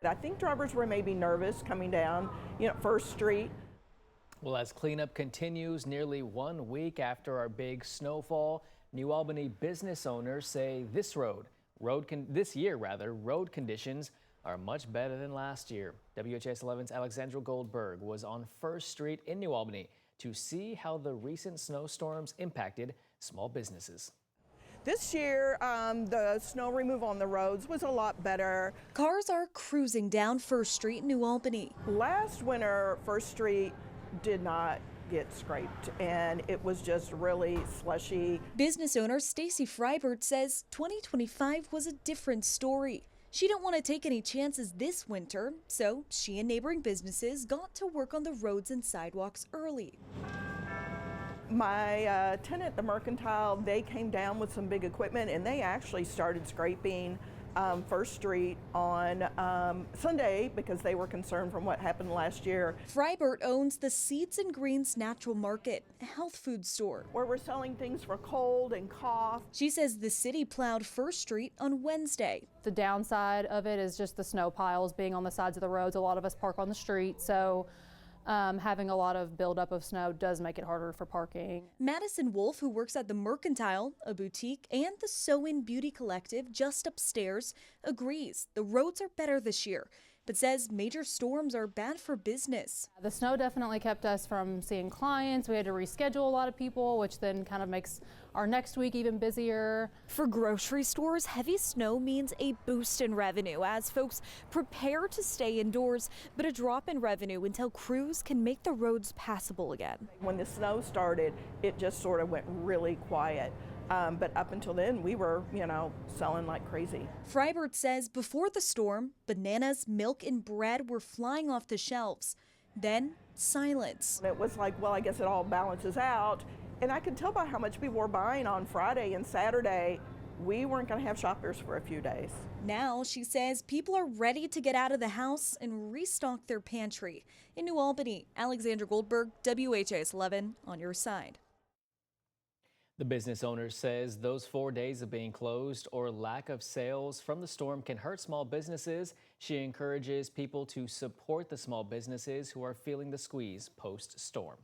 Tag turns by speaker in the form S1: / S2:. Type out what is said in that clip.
S1: I think drivers were maybe nervous coming down, First Street.
S2: Well, as cleanup continues nearly 1 week after our big snowfall, New Albany business owners say this year, road conditions are much better than last year. WHAS 11's Alexandra Goldberg was on First Street in New Albany to see how the recent snowstorms impacted small businesses.
S1: This year, the snow removal on the roads was a lot better.
S3: Cars are cruising down First Street in New Albany.
S1: Last winter, First Street did not get scraped, and it was just really slushy.
S3: Business owner Stacy Freibert says 2025 was a different story. She didn't want to take any chances this winter, so she and neighboring businesses got to work on the roads and sidewalks early.
S1: My tenant, the Mercantile, they came down with some big equipment, and they actually started scraping First Street on Sunday because they were concerned from what happened last year.
S3: Freibert owns the Seeds and Greens Natural Market, a health food store,
S1: where we're selling things for cold and cough.
S3: She says the city plowed First Street on Wednesday.
S4: The downside of it is just the snow piles being on the sides of the roads. A lot of us park on the street, so having a lot of buildup of snow does make it harder for parking.
S3: Madison Wolf, who works at the Mercantile, a boutique, and the Sew-In Beauty Collective just upstairs, agrees the roads are better this year, but says major storms are bad for business.
S4: The snow definitely kept us from seeing clients. We had to reschedule a lot of people, which then kind of makes our next week even busier.
S3: For grocery stores, heavy snow means a boost in revenue as folks prepare to stay indoors, but a drop in revenue until crews can make the roads passable again.
S1: When the snow started, it just sort of went really quiet. But up until then, we were, selling like crazy.
S3: Freibert says before the storm, bananas, milk, and bread were flying off the shelves. Then silence.
S1: It was like, well, I guess it all balances out. And I could tell by how much people were buying on Friday and Saturday, we weren't going to have shoppers for a few days.
S3: Now, she says people are ready to get out of the house and restock their pantry. In New Albany, Alexandra Goldberg, WHAS 11 on your side.
S2: The business owner says those 4 days of being closed or lack of sales from the storm can hurt small businesses. She encourages people to support the small businesses who are feeling the squeeze post-storm.